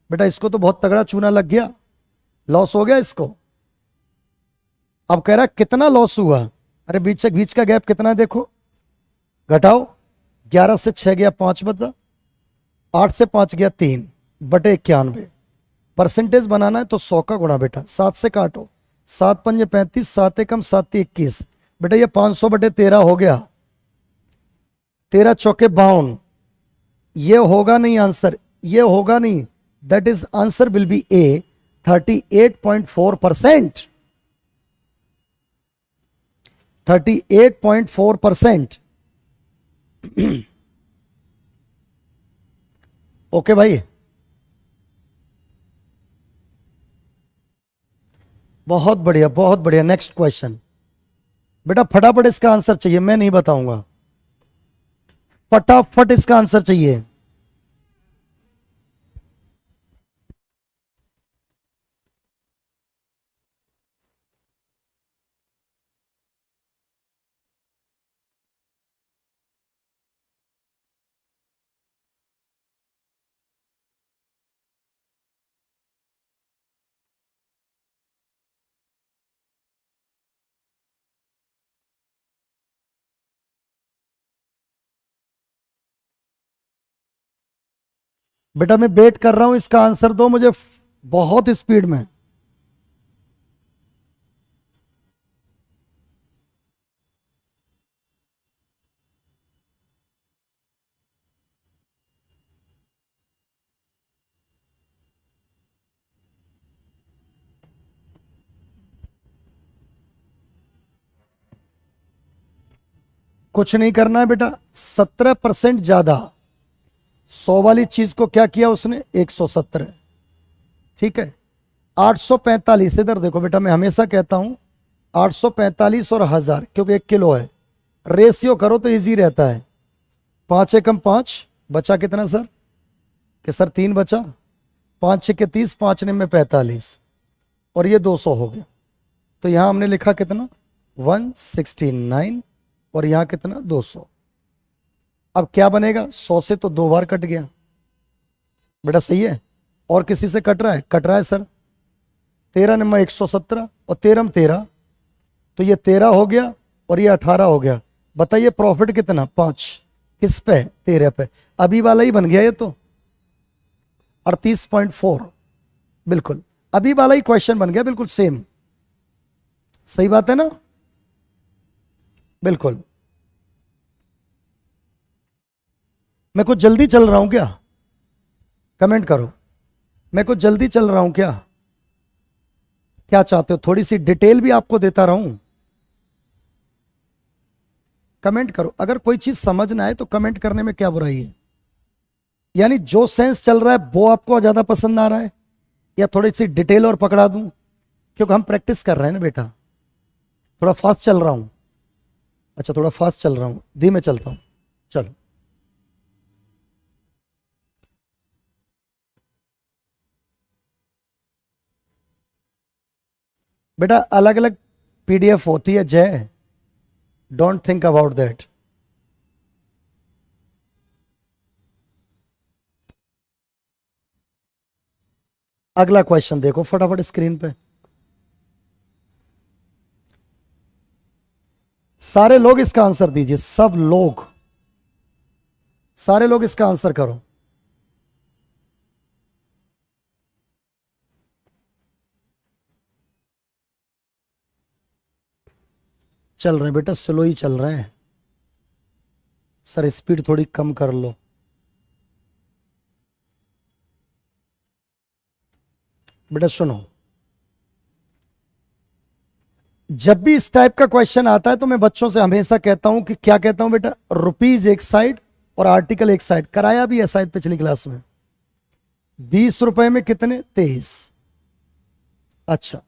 बेटा इसको तो बहुत तगड़ा चूना लग गया, लॉस हो गया इसको। अब कह रहा कितना लॉस हुआ, अरे बीच का गैप कितना है देखो, घटाओ। 11 से 6 गया 5 बता, 8 से 5 गया 3/91। परसेंटेज बनाना है तो 100 का गुणा बेटा, 7 से काटो, 7×5 35, 7 एकम 7 21। बेटा ये 500/13 हो गया, 13 चौके 52। ये होगा नहीं आंसर, ये होगा नहीं। That is answer will B A, 38.4%। 38.4%। Okay भाई, बहुत बढ़िया बहुत बढ़िया। नेक्स्ट क्वेश्चन बेटा, फटाफट इसका आंसर चाहिए, मैं नहीं बताऊंगा, फटाफट इसका आंसर चाहिए। बेटा मैं वेट कर रहा हूं, इसका आंसर दो मुझे बहुत स्पीड में। कुछ नहीं करना है बेटा, 17% ज्यादा। 100 वाली चीज को क्या किया उसने, 117। ठीक है, 845, इधर देखो बेटा, मैं हमेशा कहता हूं 845 और 1000, क्योंकि 1 किलो है, रेशियो करो तो इजी रहता है। 5 एकम 5, बचा कितना सर? कि सर 3 बचा, 5 6 के 30, 5 9 में 45, और ये 200 हो गया। तो यहां हमने लिखा कितना? 169, और यहां कितना? 200। अब क्या बनेगा? 100 से तो 2 बार कट गया बेटा, सही है। और किसी से कट रहा है? कट रहा है सर। 13 नंबर 117 और 13 13, तो ये 13 हो गया और ये 18 हो गया। बताइए प्रॉफिट कितना? 5। किस पे? 13 पे। अभी वाला ही बन गया ये तो, 38.4। बिल्कुल अभी वाला ही क्वेश्चन बन गया, बिल्कुल सेम। सही बात है ना? बिल्कुल। मैं कुछ जल्दी चल रहा हूं क्या? कमेंट करो, मैं कुछ जल्दी चल रहा हूं क्या? क्या चाहते हो थोड़ी सी डिटेल भी आपको देता रहूं? कमेंट करो, अगर कोई चीज समझ ना आए तो कमेंट करने में क्या बुराई है। यानी जो सेंस चल रहा है वो आपको ज्यादा पसंद आ रहा है, या थोड़ी सी डिटेल और पकड़ा दूं? क्योंकि हम प्रैक्टिस कर रहे हैं ना बेटा। थोड़ा फास्ट चल रहा हूं? अच्छा थोड़ा फास्ट चल रहा हूं, धीमे चलता हूं। चलो बेटा, अलग अलग पीडीएफ होती है जय, डोंट थिंक अबाउट दैट। अगला क्वेश्चन देखो फटाफट स्क्रीन पे। सारे लोग इसका आंसर दीजिए, सब लोग, सारे लोग इसका आंसर करो। चल रहे हैं बेटा, स्लो ही चल रहे हैं सर, स्पीड थोड़ी कम कर लो। बेटा सुनो, जब भी इस टाइप का क्वेश्चन आता है तो मैं बच्चों से हमेशा कहता हूं कि क्या कहता हूं बेटा? रुपीज एक साइड और आर्टिकल एक साइड। कराया भी है शायद पिछली क्लास में। 20 रुपए में कितने? 23। अच्छा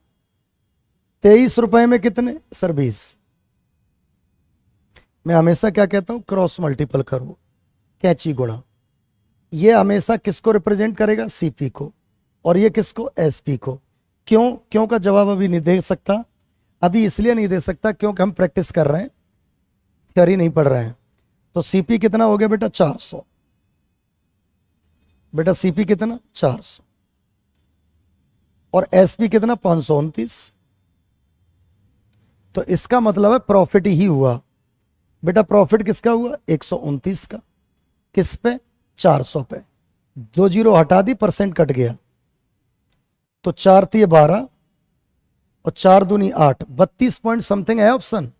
23 रुपए में कितने सर? 20। मैं हमेशा क्या कहता हूं? क्रॉस मल्टीपल करो, कैची गुणा। ये हमेशा किसको रिप्रेजेंट करेगा? सीपी को। और ये किसको? एसपी को। क्यों? क्यों का जवाब अभी नहीं दे सकता। अभी इसलिए नहीं दे सकता क्योंकि हम प्रैक्टिस कर रहे हैं, थ्योरी नहीं पढ़ रहे हैं। तो सीपी कितना हो गया बेटा? 400। बेटा सीपी कितना? 400। और एसपी कितना? 529। तो इसका मतलब है प्रॉफिट ही हुआ बेटा। प्रॉफिट किसका हुआ? 129 का। किस पे? 400 पे। 2 जीरो हटा दी, परसेंट कट गया, तो 4 थी 12 और 4 दूनी 8, 32 पॉइंट समथिंग है ऑप्शन।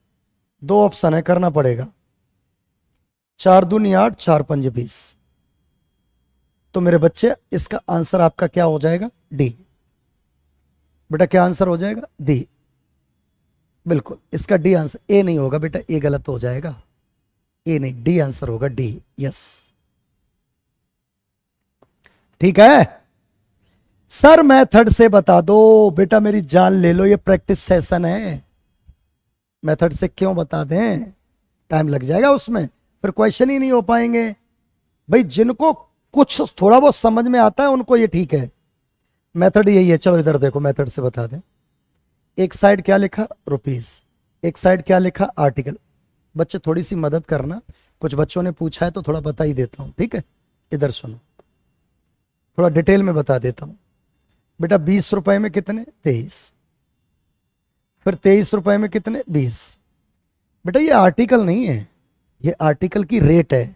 2 ऑप्शन है, करना पड़ेगा। 4 दूनी 8, 4 पंज 20। तो मेरे बच्चे इसका आंसर आपका क्या हो जाएगा? डी। बेटा क्या आंसर हो जाएगा? डी। बिल्कुल इसका डी आंसर। ए नहीं होगा बेटा, ए गलत हो जाएगा। ए नहीं, डी आंसर होगा, डी। यस ठीक है सर, मेथड से बता दो बेटा, मेरी जान ले लो, ये प्रैक्टिस सेशन है। मेथड से क्यों बता दें? टाइम लग जाएगा उसमें, फिर क्वेश्चन ही नहीं हो पाएंगे। भाई जिनको कुछ थोड़ा बहुत समझ में आता है उनको ये ठीक है। मेथड यही है। चलो इधर देखो, मेथड से बता दें। एक साइड क्या लिखा? रुपीज। एक साइड क्या लिखा? आर्टिकल। बच्चे थोड़ी सी मदद करना, कुछ बच्चों ने पूछा है तो थोड़ा बता ही देता हूं, ठीक है? इधर सुनो, थोड़ा डिटेल में बता देता हूं बेटा। 20 रुपए में कितने? 23। फिर 23 रुपए में कितने? 20। बेटा ये आर्टिकल नहीं है, ये आर्टिकल की रेट है।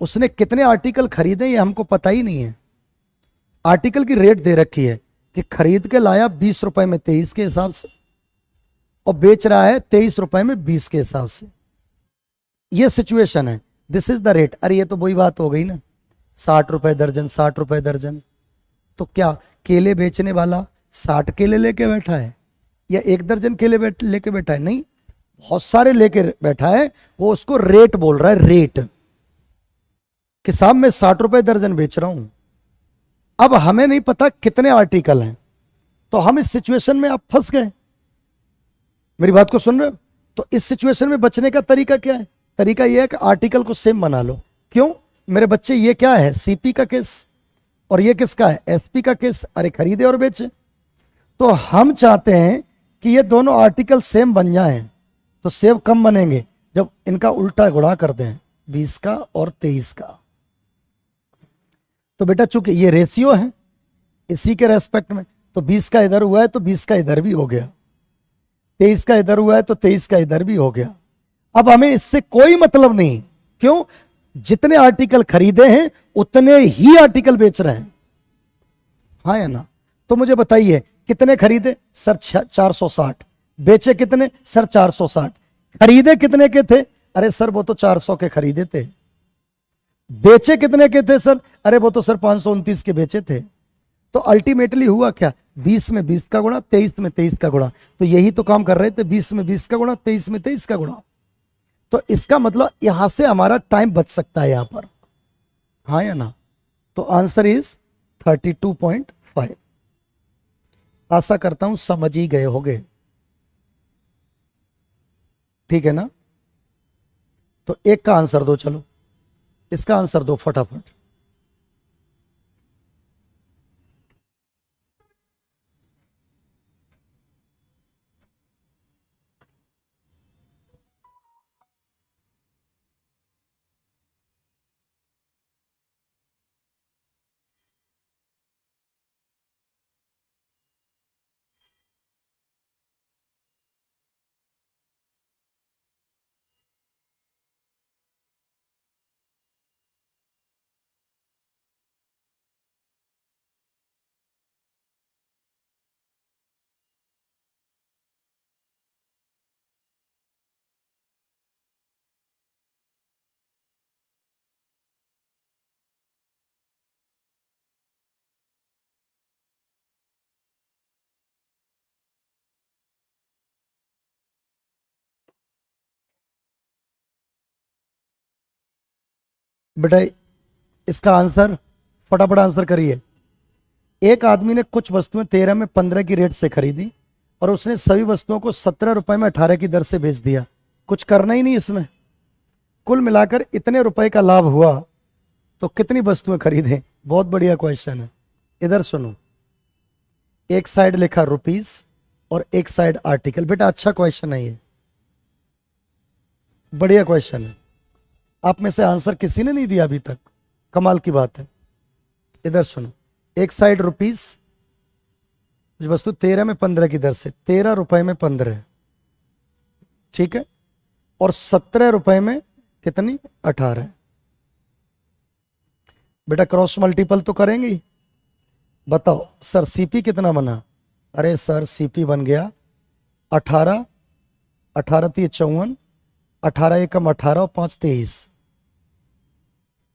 उसने कितने आर्टिकल खरीदे ये हमको पता ही नहीं है। आर्टिकल की रेट दे रखी है कि खरीद के लाया 20 रुपए में 23 के हिसाब से, और बेच रहा है 23 रुपए में 20 के हिसाब से। ये सिचुएशन है, दिस इज द रेट। अरे ये तो वही बात हो गई ना, 60 रुपए दर्जन, 60 रुपए दर्जन। तो क्या केले बेचने वाला 60 केले लेके बैठा है या 1 दर्जन केले लेके बैठा है? नहीं, बहुत सारे लेके बैठा है। वो उसको रेट बोल रहा है, रेट कि साहब मैं 60 रुपए दर्जन बेच रहा हूं। अब हमें नहीं पता कितने आर्टिकल हैं, तो हम इस सिचुएशन में आप फंस गए। मेरी बात को सुन रहे हो? तो इस सिचुएशन में बचने का तरीका क्या है? तरीका यह है कि आर्टिकल को सेम बना लो। क्यों? मेरे बच्चे ये क्या है, सीपी का केस, और ये किसका है, एसपी का केस। अरे खरीदे और बेचे। तो हम चाहते हैं कि ये दोनों आर्टिकल सेम बन जाएं। तो सेव कम बनेंगे जब इनका उल्टा गुणा कर दें, 20 का और 23 का। तो बेटा चूंकि ये रेशियो है इसी के रेस्पेक्ट में, तो 20 का इधर हुआ है तो 20 का इधर भी हो गया, 23 का इधर हुआ है तो 23 का इधर भी हो गया। अब हमें इससे कोई मतलब नहीं, क्यों, जितने आर्टिकल खरीदे हैं उतने ही आर्टिकल बेच रहे हैं, हाँ या ना। तो मुझे बताइए कितने खरीदे सर, 460। बेचे कितने सर, 460। खरीदे कितने के थे, अरे सर वो तो 400 के खरीदे थे। बेचे कितने के थे सर, अरे वो तो सर 529 के बेचे थे। तो अल्टीमेटली हुआ क्या, 20 में 20 का गुणा, 23 में 23 का गुणा। तो यही तो काम कर रहे थे, 20 में 20 का गुणा, 23 में 23 का गुणा। तो इसका मतलब यहां से हमारा टाइम बच सकता है यहां पर, हाँ या ना। तो आंसर इज 32.5। आशा करता हूं समझ ही गए होगे, ठीक है ना। तो एक का आंसर दो, चलो इसका आंसर दो फटाफट। बेटा इसका आंसर फटाफट आंसर करिए। एक आदमी ने कुछ वस्तुएं 13 में 15 की रेट से खरीदी और उसने सभी वस्तुओं को 17 रुपए में 18 की दर से बेच दिया। कुछ करना ही नहीं इसमें, कुल मिलाकर इतने रुपए का लाभ हुआ, तो कितनी वस्तुएं खरीदें। बहुत बढ़िया क्वेश्चन है। इधर सुनो, एक साइड लिखा रुपीस और एक साइड आर्टिकल। बेटा अच्छा क्वेश्चन है ये, बढ़िया क्वेश्चन है। आप में से आंसर किसी ने नहीं दिया अभी तक, कमाल की बात है। इधर सुनो, एक साइड रुपीस, वस्तु 13 में 15 की दर से, 13 रुपए में 15, ठीक है, और 17 रुपए में कितनी, 18। बेटा क्रॉस मल्टीपल तो करेंगे ही। बताओ सर सीपी कितना बना, अरे सर सीपी बन गया 18, 18 3 54, 18 एकम 18 और 5 23।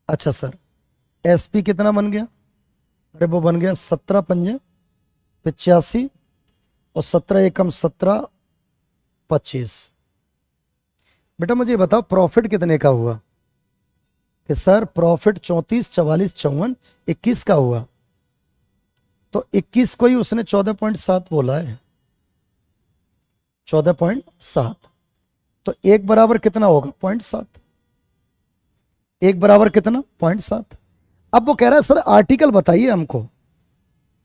अच्छा सर एसपी कितना बन गया, अरे वो बन गया 17 पंजे 85 और 17 एकम 17 25। बेटा मुझे बताओ प्रॉफिट कितने का हुआ, कि सर प्रॉफिट 34 44 54 21 का हुआ। तो 21 को ही उसने 14.7 बोला है, 14.7। तो एक बराबर कितना होगा, 0.7। एक बराबर कितना, 0.7। अब वो कह रहा है सर आर्टिकल बताइए हमको,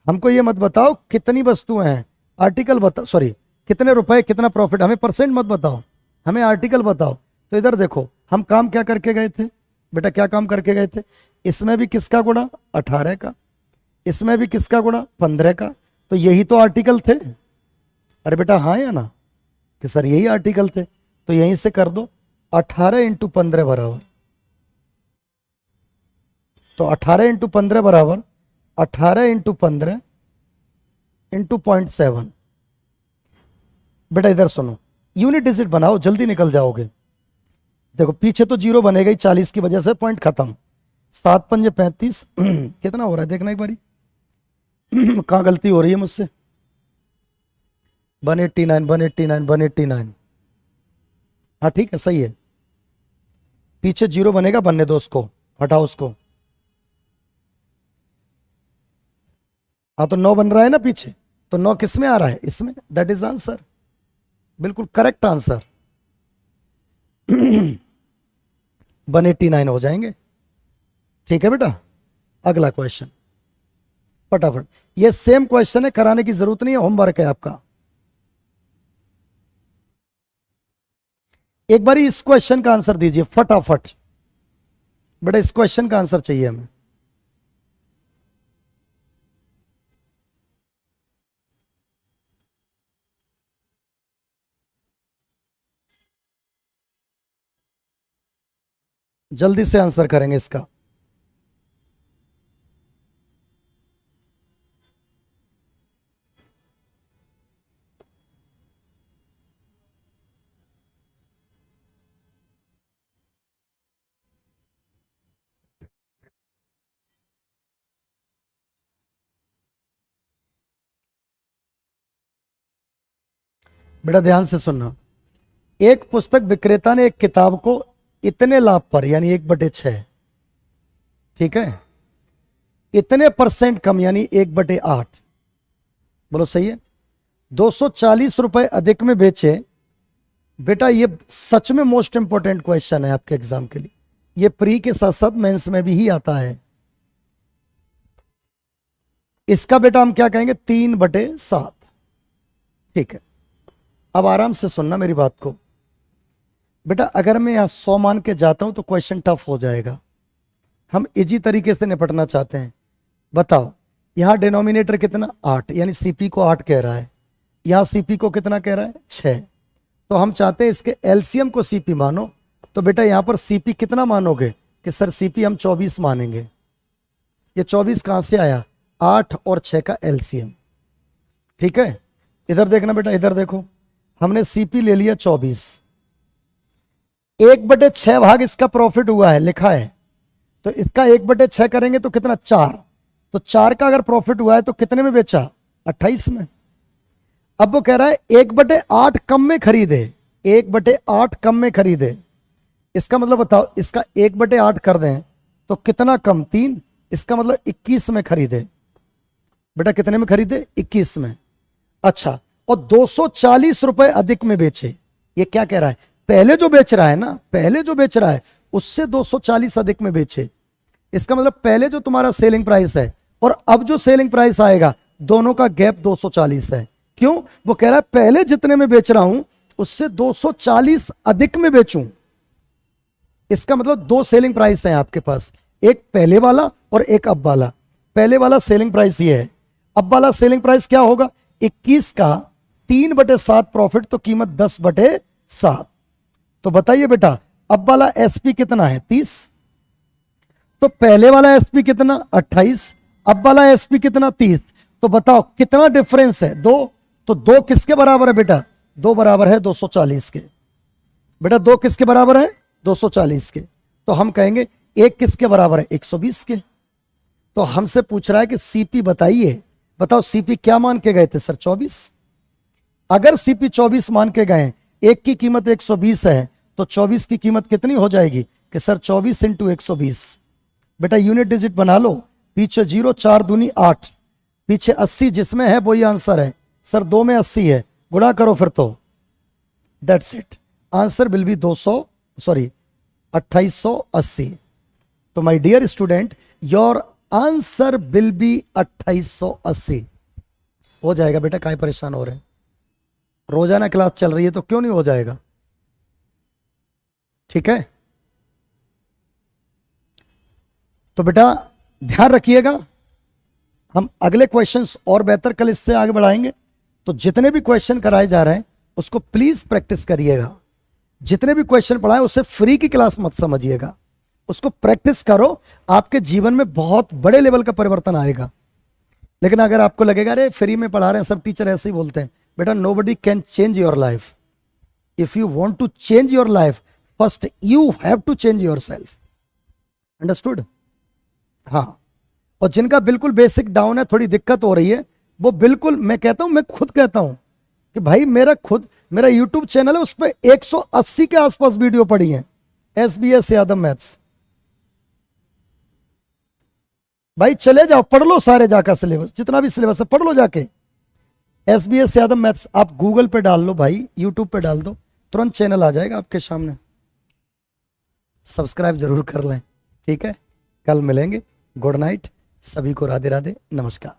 हमको ये मत बताओ कितनी वस्तुएं हैं, आर्टिकल बताओ, सॉरी कितने रुपए कितना प्रॉफिट, हमें परसेंट मत बताओ, हमें आर्टिकल बताओ। तो इधर देखो हम काम क्या करके गए थे, बेटा क्या काम करके गए थे, इसमें भी किसका गुणा 18 का, इसमें भी किसका गुणा 15 का। तो यही तो आर्टिकल थे। अरे बेटा हाँ या ना, कि सर यही आर्टिकल थे। तो यहीं से कर दो 18 इंटू 15 बराबर, तो 18 इंटू 15 बराबर 18 इंटू 15 इंटू 0.7। बेटा इधर सुनो, यूनिट डिजिट बनाओ जल्दी निकल जाओगे। देखो पीछे तो जीरो बनेगा ही, 40 की वजह से पॉइंट खत्म। 7 पंजे 35 कितना हो रहा है देखना एक बारी कहां गलती हो रही है मुझसे। 189 189 189, हाँ ठीक है सही है। पीछे जीरो बनेगा, बनने दो उसको, हटाओ उसको। हाँ तो 9 बन रहा है ना पीछे, तो 9 किस में आ रहा है, इसमें, दैट इज आंसर, बिल्कुल करेक्ट आंसर 189 हो जाएंगे। ठीक है बेटा, अगला क्वेश्चन फटाफट। ये सेम क्वेश्चन है, कराने की जरूरत नहीं है, होमवर्क है आपका। एक बार इस क्वेश्चन का आंसर दीजिए फटाफट बेटा, इस क्वेश्चन का आंसर चाहिए हमें। जल्दी से आंसर करेंगे इसका। बेटा ध्यान से सुनना, एक पुस्तक विक्रेता ने एक किताब को इतने लाभ पर यानी 1/6, ठीक है, इतने परसेंट कम यानी 1/8, बोलो सही है, 240 रुपए अधिक में बेचे। बेटा ये सच में मोस्ट इंपॉर्टेंट क्वेश्चन है आपके एग्जाम के लिए, ये प्री के साथ साथ मेंस में भी ही आता है। इसका बेटा हम क्या कहेंगे, 3/7, ठीक है। अब आराम से सुनना मेरी बात को बेटा, अगर मैं यहां 100 मान के जाता हूं तो क्वेश्चन टफ हो जाएगा। हम इजी तरीके से निपटना चाहते हैं। बताओ, यहां डिनोमिनेटर कितना, 8, यानी सीपी को 8 कह रहा है, यहां सीपी को कितना कह रहा है, 6। तो हम चाहते हैं इसके एलसीएम को सीपी मानो। तो बेटा यहां पर सीपी कितना मानोगे, कि सर सीपी हम 24 मानेंगे। ये 24 कहां से आया, 8 और 6 का एलसीएम, ठीक है। इधर देखना बेटा, इधर देखो, हमने सीपी ले लिया 24, 1/6 भाग इसका प्रॉफिट हुआ है, लिखा है, तो इसका 1/6 करेंगे तो कितना, 4। तो 4 का अगर प्रॉफिट हुआ है तो कितने में बेचा, 28 में। अब वो कह रहा है 1/8 कम में खरीदे, 1/8 कम में खरीदे। इसका मतलब बताओ, इसका 1/8 कर दें तो कितना कम, 3। इसका मतलब 21 में खरीदे। बेटा कितने में खरीदे, 21 में। अच्छा, और 240 रुपए अधिक में बेचे। ये क्या कह रहा है, पहले जो बेच रहा है ना, पहले जो बेच रहा है उससे 240 अधिक में बेचे। इसका मतलब पहले जो तुम्हारा सेलिंग प्राइस है और अब जो सेलिंग प्राइस आएगा, दोनों का गैप 240 है। क्यों, वो कह रहा है पहले जितने में बेच रहा हूं उससे 240 अधिक में बेचूं। इसका मतलब दो सेलिंग प्राइस है आपके पास, एक पहले वाला और एक अब वाला। पहले वाला सेलिंग प्राइस ये है, अब वाला सेलिंग प्राइस क्या होगा, 21 का 3/7 प्रॉफिट, तो कीमत 10/7। तो बताइए बेटा, अब वाला एसपी कितना है, 30। तो पहले वाला एसपी कितना, 28। अब वाला एसपी कितना, 30। तो बताओ कितना डिफरेंस है, 2। तो 2 किसके बराबर है बेटा, 2 बराबर है 240 के। बेटा 2 किसके बराबर है, 240 के। तो हम कहेंगे 1 किसके बराबर है, 120 के। तो हमसे पूछ रहा है कि सीपी बताइए। बताओ सीपी क्या मान के गए थे सर, 24। अगर सीपी 24 मान के गए, एक की कीमत 120 है, तो 24 की कीमत कितनी हो जाएगी, कि सर 24 इंटू 120। बेटा यूनिट डिजिट बना लो, पीछे 0, 4 दूनी 8, पीछे 80 जिसमें है वही आंसर है। सर 2 में 80 है, गुणा करो फिर, तो that's it, answer will be 2880। तो my dear student, your answer will be 2880 हो जाएगा। बेटा काहे परेशान हो रहे हैं, रोजाना क्लास चल रही है तो क्यों नहीं हो जाएगा, ठीक है। तो बेटा ध्यान रखिएगा, हम अगले क्वेश्चंस और बेहतर कल इससे आगे बढ़ाएंगे। तो जितने भी क्वेश्चन कराए जा रहे हैं उसको प्लीज प्रैक्टिस करिएगा। जितने भी क्वेश्चन पढ़ाए उसे फ्री की क्लास मत समझिएगा, उसको प्रैक्टिस करो, आपके जीवन में बहुत बड़े लेवल का परिवर्तन आएगा। लेकिन अगर आपको लगेगा अरे फ्री में पढ़ा रहे हैं, सब टीचर ऐसे ही बोलते हैं, बेटा nobody can change your life. If you want to change your life, first you have to change yourself. Understood, हाँ। और जिनका बिल्कुल बेसिक डाउन है, थोड़ी दिक्कत हो रही है, वो बिल्कुल, मैं कहता हूं, मैं खुद कहता हूं कि भाई मेरा यूट्यूब चैनल है, उस पर 180 के आसपास वीडियो पड़ी है, SBS यादव मैथ्स। भाई चले जाओ, पढ़ लो सारे जाकर सिलेबस, जितना भी सिलेबस है पढ़ लो जाके। SBS यादव मैथ्स आप गूगल पे डाल लो भाई, यूट्यूब पे डाल दो, तुरंत चैनल आ जाएगा आपके सामने। सब्सक्राइब जरूर कर लें, ठीक है। कल मिलेंगे। गुड नाइट, सभी को राधे राधे, नमस्कार।